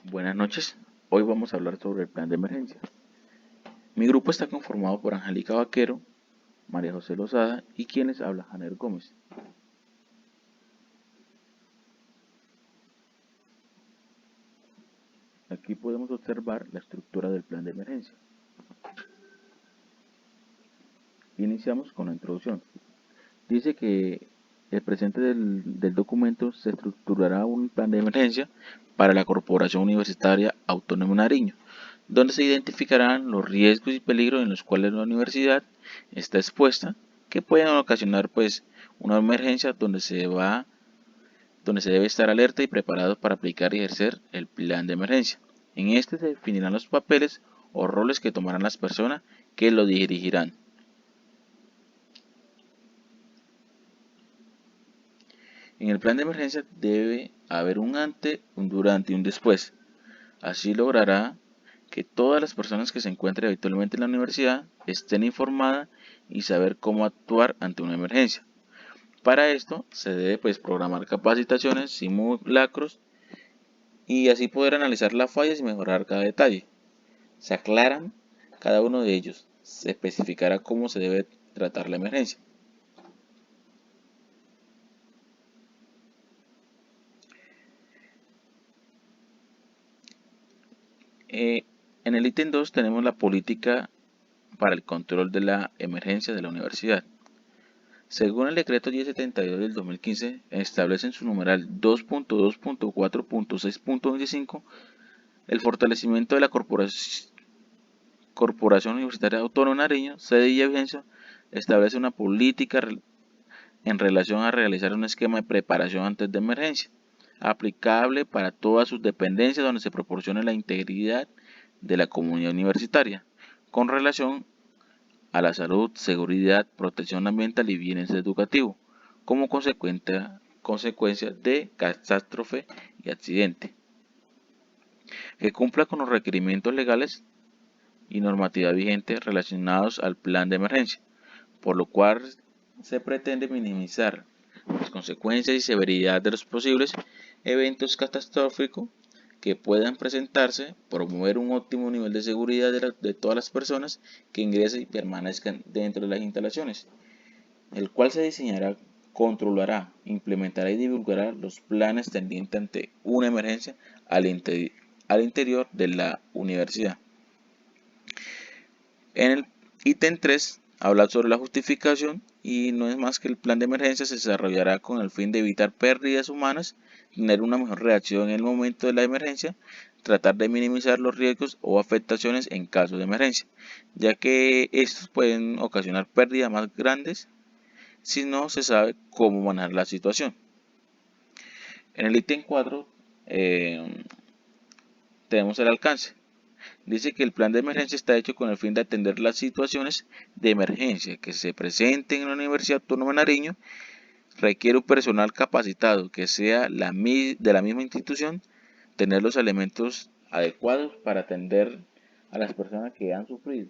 Buenas noches, hoy vamos a hablar sobre el plan de emergencia. Mi grupo está conformado por Angélica Vaquero, María José Lozada y quienes habla Janer Gómez. Aquí podemos observar la estructura del plan de emergencia. Iniciamos con la introducción. Dice que el presente del documento se estructurará un plan de emergencia para la Corporación Universitaria Autónoma de Nariño, donde se identificarán los riesgos y peligros en los cuales la universidad está expuesta, que pueden ocasionar una emergencia donde se debe estar alerta y preparado para aplicar y ejercer el plan de emergencia. En este se definirán los papeles o roles que tomarán las personas que lo dirigirán. En el plan de emergencia debe haber un antes, un durante y un después. Así logrará que todas las personas que se encuentren habitualmente en la universidad estén informadas y saber cómo actuar ante una emergencia. Para esto se debe programar capacitaciones, simulacros y así poder analizar las fallas y mejorar cada detalle. Se aclaran cada uno de ellos, se especificará cómo se debe tratar la emergencia. En el ítem 2 tenemos la política para el control de la emergencia de la universidad. Según el decreto 1072 del 2015, establece en su numeral 2.2.4.6.25 el fortalecimiento de la Corporación Universitaria Autónoma de Nariño, sede y vigencia, establece una política en relación a realizar un esquema de preparación antes de emergencia, aplicable para todas sus dependencias donde se proporcione la integridad de la comunidad universitaria, con relación a la salud, seguridad, protección ambiental y bienes educativos, como consecuencia de catástrofe y accidente, que cumpla con los requerimientos legales y normativa vigente relacionados al plan de emergencia, por lo cual se pretende minimizar las consecuencias y severidad de los posibles eventos catastróficos que puedan presentarse, promover un óptimo nivel de seguridad de todas las personas que ingresen y permanezcan dentro de las instalaciones, el cual se diseñará, controlará, implementará y divulgará los planes tendientes ante una emergencia al interior de la universidad. En el ítem 3 habla sobre la justificación y no es más que el plan de emergencia se desarrollará con el fin de evitar pérdidas humanas, tener una mejor reacción en el momento de la emergencia, tratar de minimizar los riesgos o afectaciones en caso de emergencia, ya que estos pueden ocasionar pérdidas más grandes si no se sabe cómo manejar la situación. En el ítem 4 tenemos el alcance. Dice que el plan de emergencia está hecho con el fin de atender las situaciones de emergencia que se presenten en la Universidad Autónoma de Nariño. Requiere un personal capacitado que sea de la misma institución, tener los elementos adecuados para atender a las personas que han sufrido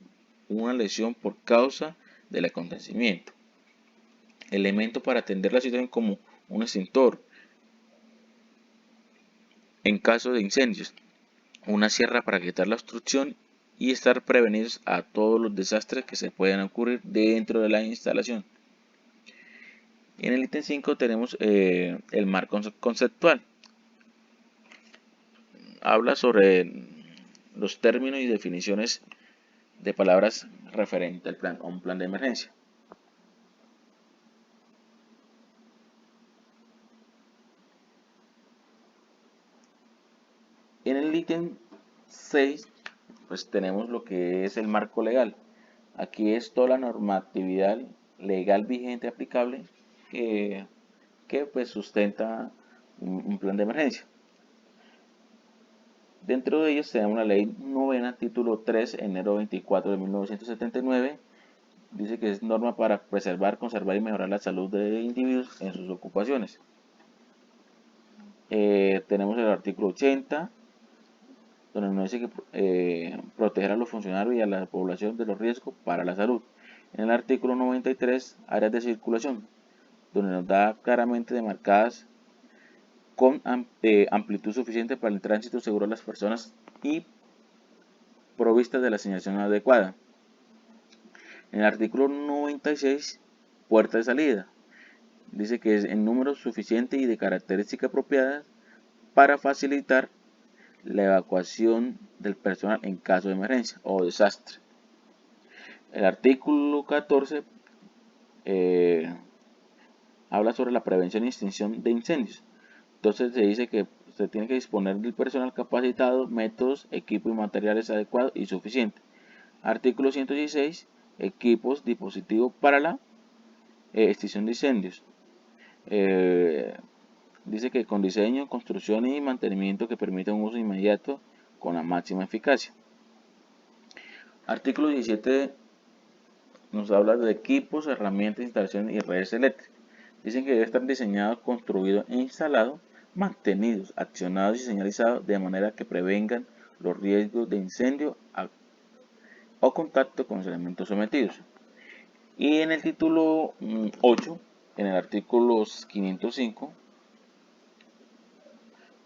una lesión por causa del acontecimiento. Elementos para atender la situación como un extintor en caso de incendios, una sierra para quitar la obstrucción y estar prevenidos a todos los desastres que se puedan ocurrir dentro de la instalación. En el ítem 5 tenemos el marco conceptual. Habla sobre los términos y definiciones de palabras referente al plan, a un plan de emergencia. En el ítem 6 pues tenemos lo que es el marco legal. Aquí es toda la normatividad legal vigente aplicable que pues sustenta un plan de emergencia. Dentro de ellos tenemos la ley novena, título 3, enero 24 de 1979. Dice que es norma para preservar, conservar y mejorar la salud de individuos en sus ocupaciones. Tenemos el artículo 80, donde nos dice que proteger a los funcionarios y a la población de los riesgos para la salud. En el artículo 93, áreas de circulación, donde nos da claramente demarcadas con amplitud suficiente para el tránsito seguro de las personas y provistas de la señalización adecuada. En el artículo 96, puerta de salida, dice que es en número suficiente y de características apropiadas para facilitar la evacuación del personal en caso de emergencia o desastre. El artículo 14 habla sobre la prevención y extinción de incendios. Entonces se dice que se tiene que disponer del personal capacitado, métodos, equipo y materiales adecuados y suficientes. Artículo 116, equipos, dispositivos para la extinción de incendios. Dice que con diseño, construcción y mantenimiento que permita un uso inmediato con la máxima eficacia. Artículo 17 nos habla de equipos, herramientas, instalaciones y redes eléctricas. Dicen que debe estar diseñado, construido e instalado, mantenidos, accionados y señalizados de manera que prevengan los riesgos de incendio o contacto con los elementos sometidos. Y en el título 8, en el artículo 505,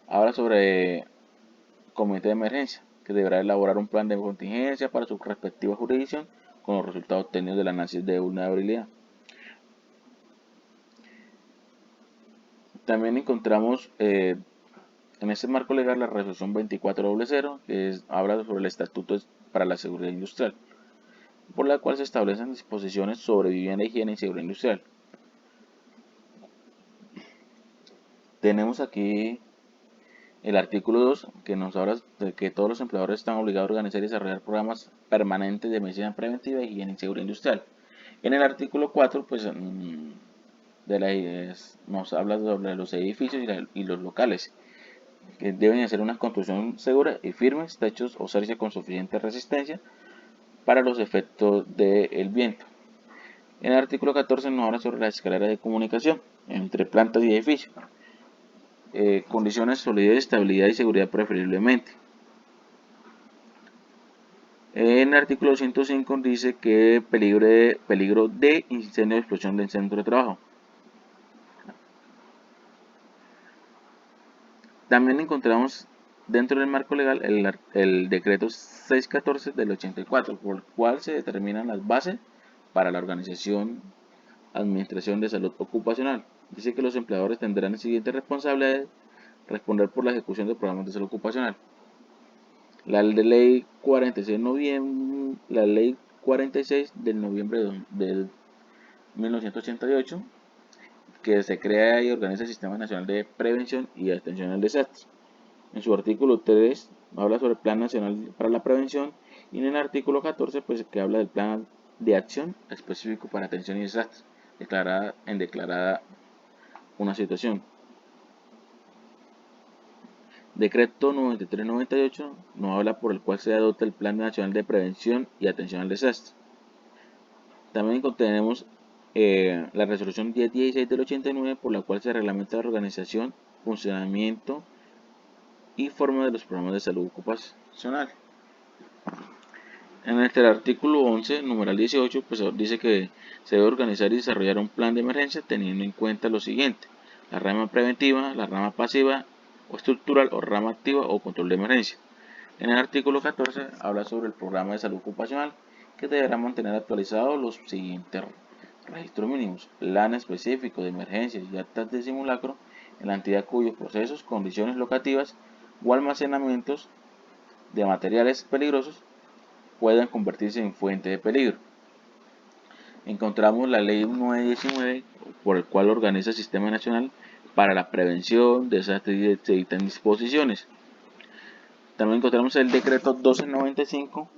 habla sobre comité de emergencia, que deberá elaborar un plan de contingencia para su respectiva jurisdicción con los resultados obtenidos del análisis de vulnerabilidad. También encontramos en este marco legal la resolución 2400, que habla sobre el estatuto para la seguridad industrial, por la cual se establecen disposiciones sobre vivienda, higiene y seguridad industrial. Tenemos aquí el artículo 2, que nos habla de que todos los empleadores están obligados a organizar y desarrollar programas permanentes de medicina preventiva, higiene y seguridad industrial. En el artículo 4, pues, nos habla sobre los edificios y los locales, que deben hacer una construcción segura y firme, techos o cerca con suficiente resistencia para los efectos del viento. En el artículo 14 nos habla sobre las escaleras de comunicación entre plantas y edificios. Condiciones de solidez, estabilidad y seguridad preferiblemente. En el artículo 105 dice que peligro de incendio o explosión del centro de trabajo. También encontramos dentro del marco legal el decreto 614 del 84, por el cual se determinan las bases para la organización administración de salud ocupacional. Dice que los empleadores tendrán las siguientes responsabilidades: responder por la ejecución de programas de salud ocupacional. La ley 46 del noviembre de 1988, que se crea y organiza el Sistema Nacional de Prevención y Atención al Desastre. En su artículo 3 habla sobre el Plan Nacional para la Prevención, y en el artículo 14 pues que habla del Plan de Acción específico para atención y desastres, declarada una situación. Decreto 9398 nos habla por el cual se adopta el Plan Nacional de Prevención y Atención al Desastre. También tenemos la resolución 1016 del 89, por la cual se reglamenta la organización, funcionamiento y forma de los programas de salud ocupacional. En el artículo 11, numeral 18, pues dice que se debe organizar y desarrollar un plan de emergencia teniendo en cuenta lo siguiente: la rama preventiva, la rama pasiva o estructural o rama activa o control de emergencia. En el artículo 14 habla sobre el programa de salud ocupacional, que deberá mantener actualizados los siguientes registros mínimos: plan específico de emergencias y actas de simulacro en la entidad cuyos procesos, condiciones locativas o almacenamientos de materiales peligrosos puedan convertirse en fuente de peligro. Encontramos la ley 919, por el cual organiza el Sistema Nacional para la Prevención, Desastres y se dictan disposiciones. También encontramos el decreto 1295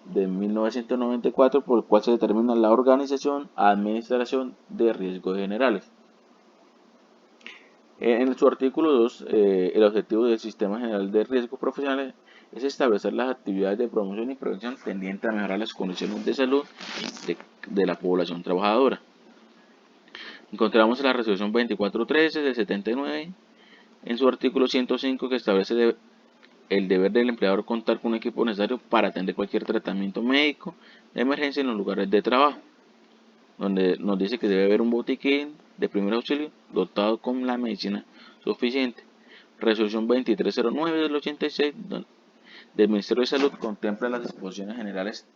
de 1994, por el cual se determina la organización, administración de riesgos generales. En su artículo 2, el objetivo del Sistema General de Riesgos Profesionales es establecer las actividades de promoción y prevención tendientes a mejorar las condiciones de salud de la población trabajadora. Encontramos la resolución 2413 del 79, en su artículo 105, que establece el deber del empleador contar con un equipo necesario para atender cualquier tratamiento médico de emergencia en los lugares de trabajo, donde nos dice que debe haber un botiquín de primer auxilio dotado con la medicina suficiente. Resolución 2309 del 86 del Ministerio de Salud contempla las disposiciones generales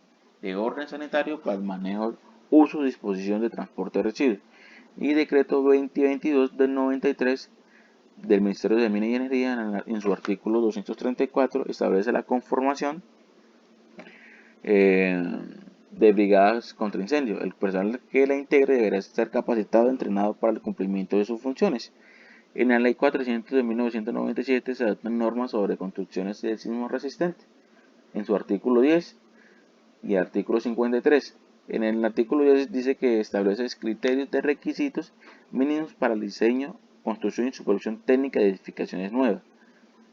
de orden sanitario para el manejo, uso y disposición de transporte de residuos. Y decreto 2022 del 93 del Ministerio de Minas y Energía, en su artículo 234, establece la conformación de brigadas contra incendio. El personal que la integre deberá estar capacitado y entrenado para el cumplimiento de sus funciones. En la Ley 400 de 1997 se adoptan normas sobre construcciones de sismo resistente, en su artículo 10 y artículo 53. En el artículo 10 dice que establece criterios de requisitos mínimos para el diseño, construcción y supervisión técnica de edificaciones nuevas.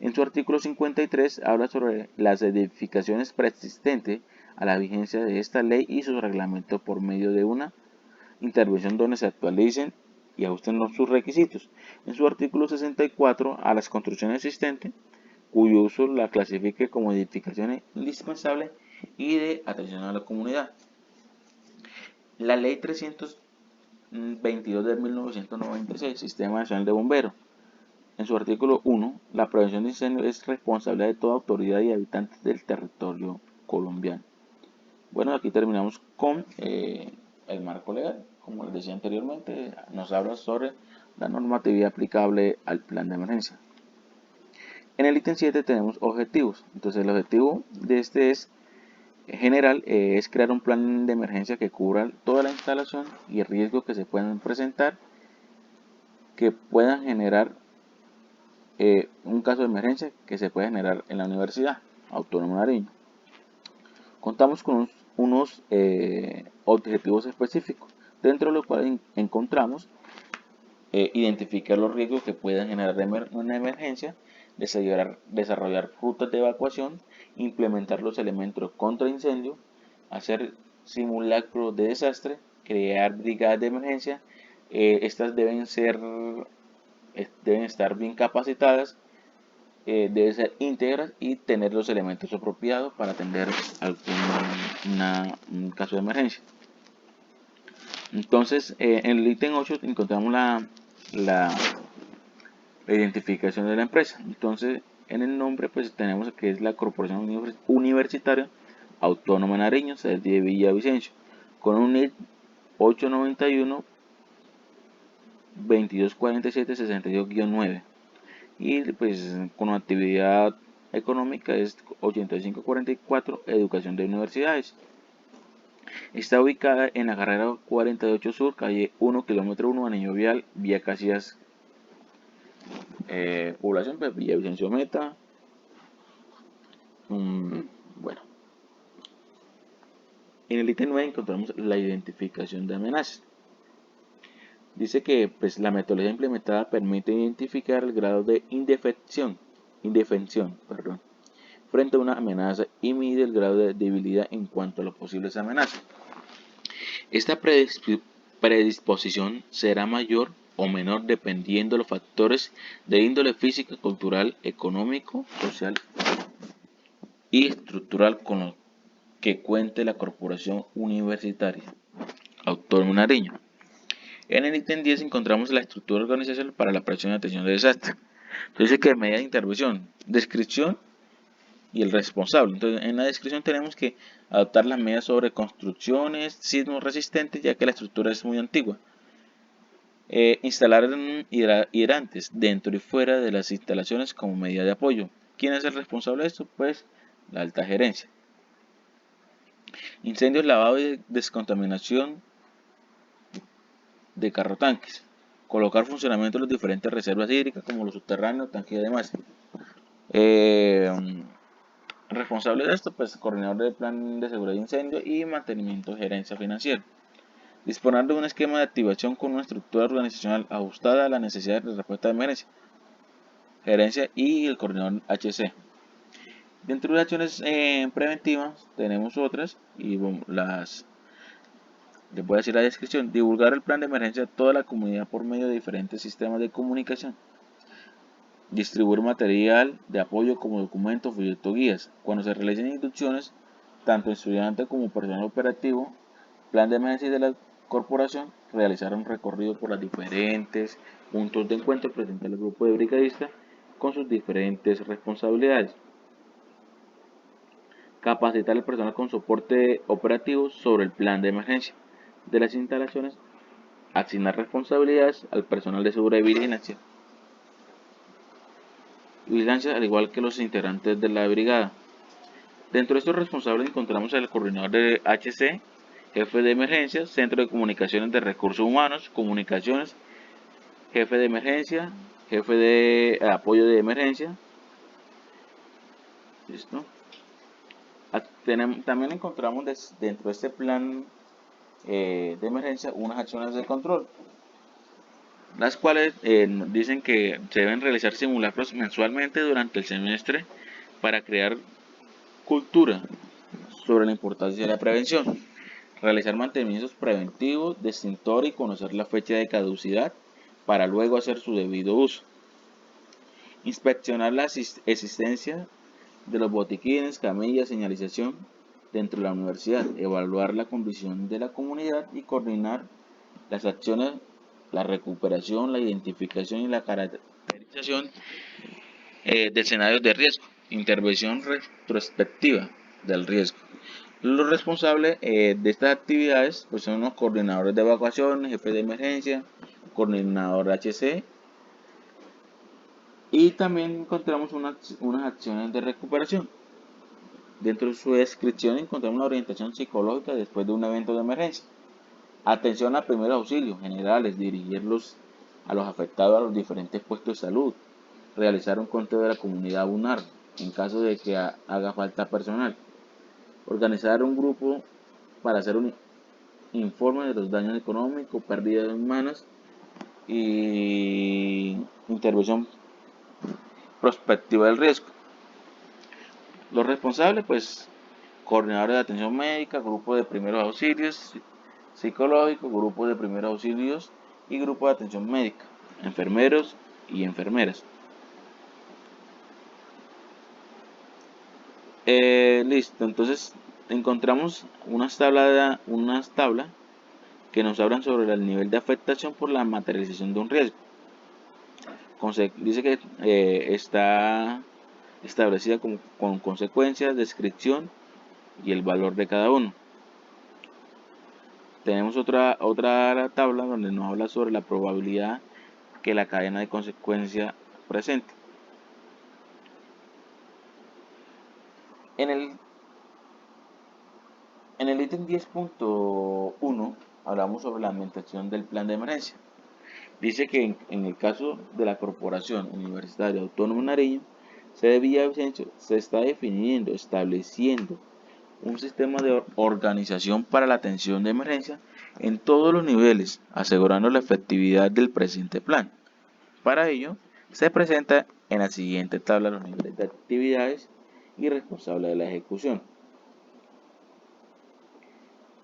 En su artículo 53 habla sobre las edificaciones preexistentes a la vigencia de esta ley y sus reglamentos por medio de una intervención donde se actualicen y ajusten sus requisitos. En su artículo 64 a las construcciones existentes cuyo uso la clasifique como edificaciones indispensables y de atención a la comunidad. La Ley 322 de 1996, Sistema Nacional de Bomberos. En su artículo 1, la prevención de incendios es responsabilidad de toda autoridad y habitantes del territorio colombiano. Bueno, aquí terminamos con el marco legal. Como les decía anteriormente, nos habla sobre la normatividad aplicable al plan de emergencia. En el ítem 7 tenemos objetivos. Entonces el objetivo de este es general, es crear un plan de emergencia que cubra toda la instalación y riesgos que se puedan presentar, que puedan generar un caso de emergencia que se puede generar en la Universidad Autónoma de Nariño. Contamos con unos objetivos específicos, dentro de los cuales encontramos identificar los riesgos que puedan generar una emergencia, desarrollar rutas de evacuación, implementar los elementos contra incendio, hacer simulacros de desastre, crear brigadas de emergencia. Estas deben estar bien capacitadas, deben ser íntegras y tener los elementos apropiados para atender un caso de emergencia. Entonces, en el ítem 8 encontramos la identificación de la empresa. Entonces, en el nombre pues tenemos que es la Corporación Universitaria Autónoma de Nariño, sede de Villavicencio, con un NID 891 2247 62-9 y pues con actividad económica es 8544 Educación de Universidades. Está ubicada en la carrera 48 Sur, calle 1, kilómetro 1, anillo vial, vía Casillas. Población, pues Villavicencio Meta. Bueno, en el ítem 9 encontramos la identificación de amenazas. Dice que pues, la metodología implementada permite identificar el grado de indefensión frente a una amenaza y mide el grado de debilidad en cuanto a las posibles amenazas. Esta predisposición será mayor o menor dependiendo de los factores de índole física, cultural, económico, social y estructural con los que cuente la Corporación Universitaria Autónoma de Nariño. En el ítem 10 encontramos la estructura organizacional para la prevención y atención de desastres. Entonces dice que medidas de intervención, descripción y el responsable. Entonces en la descripción tenemos que adoptar las medidas sobre construcciones sismos resistentes, ya que la estructura es muy antigua. Instalar hidrantes dentro y fuera de las instalaciones como medida de apoyo. ¿Quién es el responsable de esto? Pues la alta gerencia. Incendios, lavado y descontaminación de carrotanques. Colocar funcionamiento de las diferentes reservas hídricas como los subterráneos, tanques y demás. Responsable de esto, pues coordinador del plan de seguridad de incendio y mantenimiento de gerencia financiera. Disponer de un esquema de activación con una estructura organizacional ajustada a las necesidades de respuesta de emergencia. Gerencia y el coordinador HC. Dentro de acciones preventivas tenemos otras y les voy a decir la descripción. Divulgar el plan de emergencia a toda la comunidad por medio de diferentes sistemas de comunicación. Distribuir material de apoyo como documentos, folletos, guías. Cuando se realicen inducciones, tanto estudiantes como personal operativo, plan de emergencia de la corporación realizar un recorrido por los diferentes puntos de encuentro presentes al grupo de brigadistas con sus diferentes responsabilidades. Capacitar al personal con soporte operativo sobre el plan de emergencia de las instalaciones. Asignar responsabilidades al personal de seguridad y vigilancia al igual que los integrantes de la brigada. Dentro de estos responsables encontramos al coordinador de HC, jefe de emergencia, centro de comunicaciones de recursos humanos, comunicaciones, jefe de emergencia, jefe de apoyo de emergencia. ¿Listo? También encontramos dentro de este plan de emergencia unas acciones de control, las cuales dicen que se deben realizar simulacros mensualmente durante el semestre para crear cultura sobre la importancia de la prevención, realizar mantenimientos preventivos de extintor y conocer la fecha de caducidad para luego hacer su debido uso, inspeccionar la existencia de los botiquines, camillas, señalización dentro de la universidad, evaluar la condición de la comunidad y coordinar las acciones, la recuperación, la identificación y la caracterización de escenarios de riesgo, intervención retrospectiva del riesgo. Los responsables de estas actividades pues son los coordinadores de evacuación, jefe de emergencia, coordinador HC, y también encontramos unas acciones de recuperación. Dentro de su descripción encontramos la orientación psicológica después de un evento de emergencia. Atención a primeros auxilios generales, dirigirlos a los afectados a los diferentes puestos de salud, realizar un conteo de la comunidad vulnerable en caso de que haga falta personal, organizar un grupo para hacer un informe de los daños económicos, pérdidas humanas y intervención prospectiva del riesgo. Los responsables, pues, coordinadores de atención médica, grupo de primeros auxilios psicológicos, grupo de primeros auxilios y grupo de atención médica, enfermeros y enfermeras. Listo, entonces encontramos unas tablas que nos hablan sobre el nivel de afectación por la materialización de un riesgo. Dice que está establecida con consecuencias, descripción y el valor de cada uno. Tenemos otra tabla donde nos habla sobre la probabilidad que la cadena de consecuencia presente. En el ítem 10.1 hablamos sobre la ambientación del plan de emergencia. Dice que en el caso de la Corporación Universitaria Autónoma de Nariño, se está definiendo, estableciendo un sistema de organización para la atención de emergencia en todos los niveles, asegurando la efectividad del presente plan. Para ello, se presenta en la siguiente tabla los niveles de actividades y responsables de la ejecución.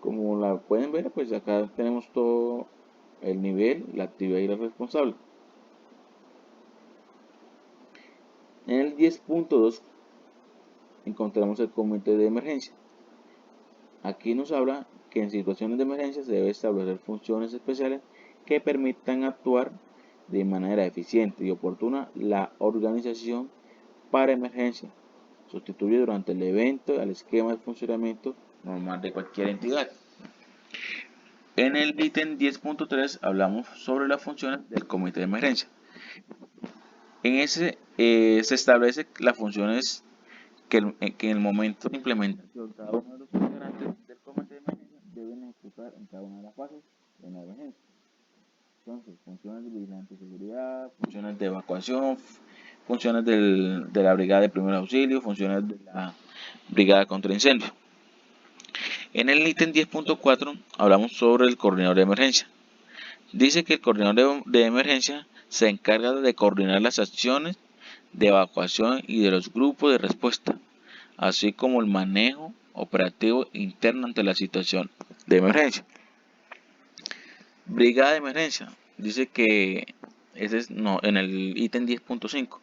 Como la pueden ver, pues acá tenemos todo el nivel, la actividad y la responsable. En el 10.2 encontramos el comité de emergencia. Aquí nos habla que en situaciones de emergencia se debe establecer funciones especiales que permitan actuar de manera eficiente y oportuna la organización para emergencia. Sustituye durante el evento al esquema de funcionamiento normal de cualquier entidad. En el ítem 10.3 hablamos sobre las funciones del comité de emergencia. En ese se establece las funciones que en el momento de implementación cada uno de los integrantes del comité de emergencia deben ejecutar en cada una de las fases de una emergencia. Entonces, funciones de vigilancia y seguridad, funciones de evacuación, funciones de la brigada de primer auxilio, funciones de la brigada contra incendio. En el ítem 10.4 hablamos sobre el coordinador de emergencia. Dice que el coordinador de emergencia se encarga de coordinar las acciones de evacuación y de los grupos de respuesta, así como el manejo operativo interno ante la situación de emergencia. Brigada de emergencia. Dice que en el ítem 10.5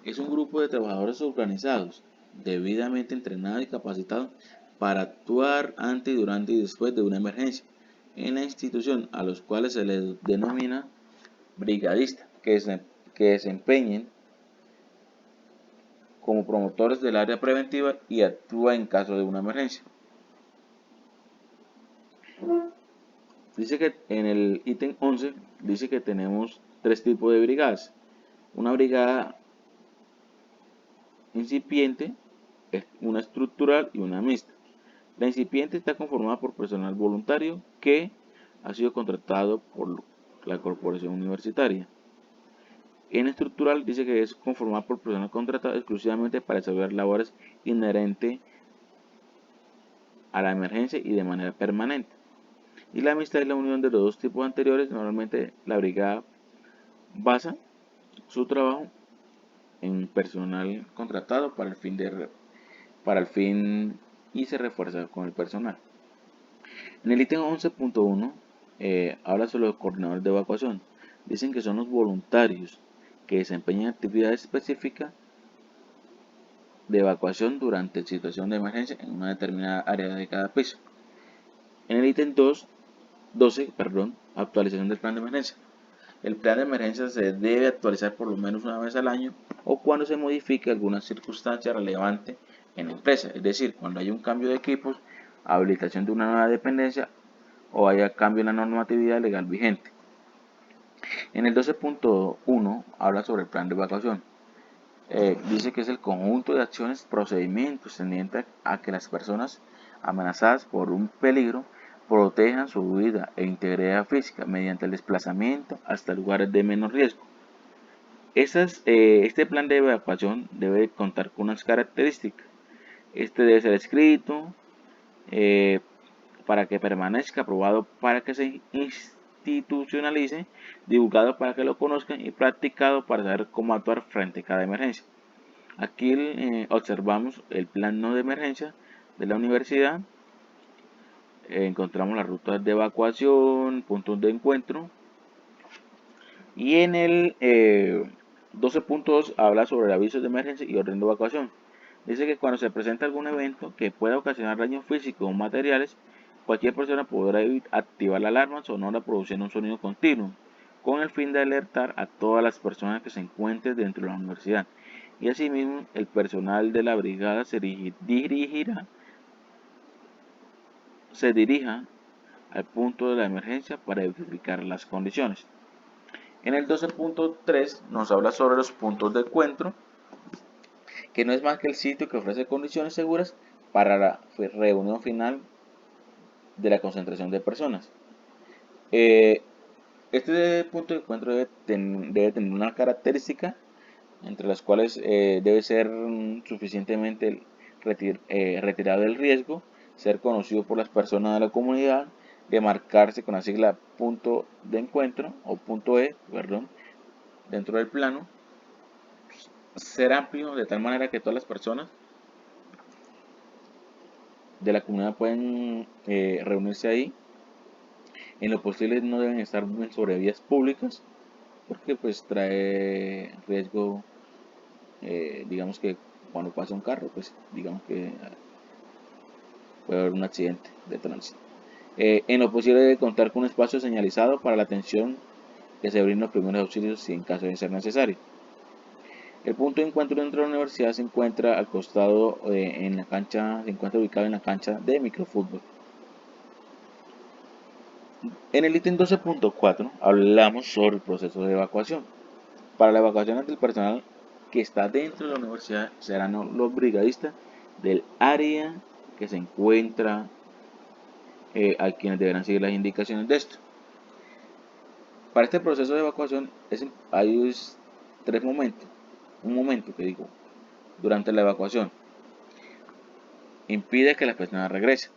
es un grupo de trabajadores organizados, debidamente entrenados y capacitados para actuar antes, durante y después de una emergencia, en la institución, a los cuales se les denomina brigadistas, que desempeñen como promotores del área preventiva y actúa en caso de una emergencia. Dice que en el ítem 11 dice que tenemos tres tipos de brigadas. Una brigada incipiente, una estructural y una mixta. La incipiente está conformada por personal voluntario que ha sido contratado por la corporación universitaria. En estructural dice que es conformada por personal contratado exclusivamente para desarrollar labores inherentes a la emergencia y de manera permanente. Y la mixta es la unión de los dos tipos anteriores. Normalmente la brigada basa su trabajo en personal contratado para el fin y se refuerza con el personal. En el ítem 11.1 habla sobre los coordinadores de evacuación. Dicen que son los voluntarios que desempeñan actividades específicas de evacuación durante situación de emergencia en una determinada área de cada piso. En el ítem 12, actualización del plan de emergencia. El plan de emergencia se debe actualizar por lo menos una vez al año o cuando se modifique alguna circunstancia relevante en la empresa, es decir, cuando haya un cambio de equipos, habilitación de una nueva dependencia o haya cambio en la normatividad legal vigente. En el 12.1 habla sobre el plan de evacuación. Dice que es el conjunto de acciones, procedimientos tendientes a que las personas amenazadas por un peligro protejan su vida e integridad física mediante el desplazamiento hasta lugares de menos riesgo. Este plan de evacuación debe contar con unas características. Este debe ser escrito para que permanezca, aprobado para que se institucionalice, divulgado para que lo conozcan y practicado para saber cómo actuar frente a cada emergencia. Aquí observamos el plano de emergencia de la universidad. Encontramos las rutas de evacuación, puntos de encuentro. Y en el 12.2 habla sobre avisos de emergencia y orden de evacuación. Dice que cuando se presenta algún evento que pueda ocasionar daños físicos o materiales, cualquier persona podrá activar la alarma sonora produciendo un sonido continuo, con el fin de alertar a todas las personas que se encuentren dentro de la universidad. Y asimismo, el personal de la brigada se dirija al punto de la emergencia para verificar las condiciones. En el 12.3 nos habla sobre los puntos de encuentro, que no es más que el sitio que ofrece condiciones seguras para la reunión final de la concentración de personas. Este punto de encuentro debe tener una característica, entre las cuales debe ser suficientemente retirado del riesgo, ser conocido por las personas de la comunidad, demarcarse con la sigla punto de encuentro o punto dentro del plano, ser amplio de tal manera que todas las personas de la comunidad pueden reunirse ahí. En lo posible no deben estar sobre vías públicas porque pues trae riesgo, digamos que cuando pasa un carro, pues digamos que puede haber un accidente de tránsito. En lo posible debe contar con un espacio señalizado para la atención que se brinden los primeros auxilios si en caso de ser necesario. El punto de encuentro dentro de la universidad se encuentra al costado en la cancha, se encuentra ubicado en la cancha de microfútbol. En el ítem 12.4 hablamos sobre el proceso de evacuación. Para la evacuación del personal que está dentro de la universidad serán los brigadistas del área que se encuentra, a quienes deberán seguir las indicaciones de esto. Para este proceso de evacuación hay tres momentos. Un momento que digo, durante la evacuación, impide que la persona regrese.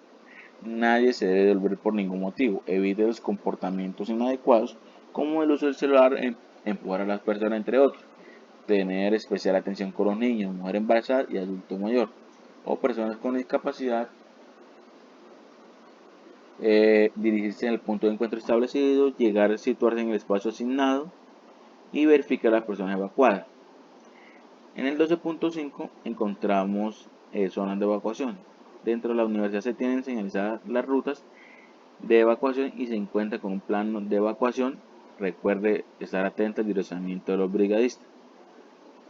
Nadie se debe devolver por ningún motivo. Evite los comportamientos inadecuados como el uso del celular, empujar a las personas, entre otros. Tener especial atención con los niños, mujer embarazada y adulto mayor o personas con discapacidad. Dirigirse al punto de encuentro establecido, llegar a situarse en el espacio asignado y verificar a las personas evacuadas. En el 12.5 encontramos zonas de evacuación. Dentro de la universidad se tienen señalizadas las rutas de evacuación y se encuentra con un plan de evacuación. Recuerde estar atento al direccionamiento de los brigadistas.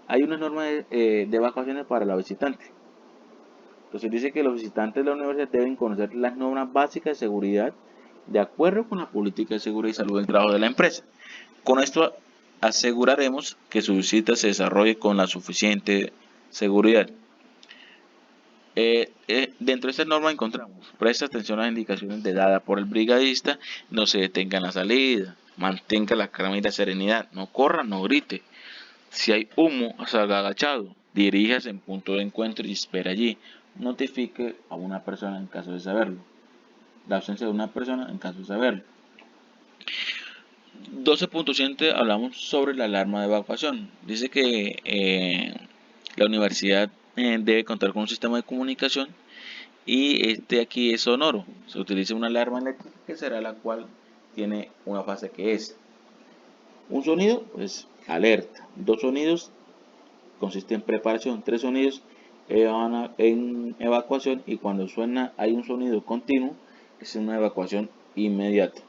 Hay una norma de evacuaciones para los visitantes. Entonces dice que los visitantes de la universidad deben conocer las normas básicas de seguridad de acuerdo con la política de seguridad y salud del trabajo de la empresa. Con esto aseguraremos que su visita se desarrolle con la suficiente seguridad. Dentro de esta norma encontramos: presta atención a las indicaciones dadas por el brigadista, no se detenga en la salida, mantenga la calma y la serenidad, no corra, no grite. Si hay humo, salga agachado, diríjase en punto de encuentro y espere allí. Notifique a una persona en caso de saberlo. La ausencia de una persona en caso de saberlo. 12.7 hablamos sobre la alarma de evacuación. Dice que la universidad debe contar con un sistema de comunicación y este aquí es sonoro. Se utiliza una alarma eléctrica que será la cual tiene una fase que es un sonido, pues alerta. Dos sonidos consiste en preparación. Tres sonidos en evacuación, y cuando suena hay un sonido continuo, es una evacuación inmediata.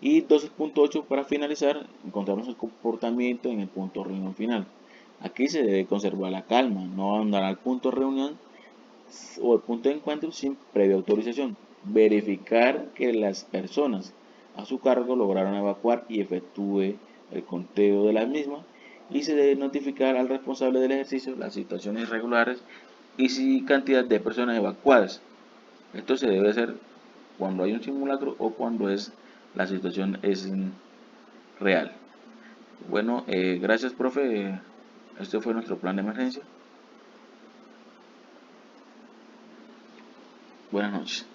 Y 12.8 para finalizar, encontramos el comportamiento en el punto de reunión final. Aquí se debe conservar la calma, no abandonar al punto de reunión o el punto de encuentro sin previa autorización. Verificar que las personas a su cargo lograron evacuar y efectúe el conteo de las mismas, y se debe notificar al responsable del ejercicio las situaciones irregulares y si cantidad de personas evacuadas. Esto se debe hacer cuando hay un simulacro o cuando la situación es real. Bueno, gracias, profe. Este fue nuestro plan de emergencia. Buenas noches.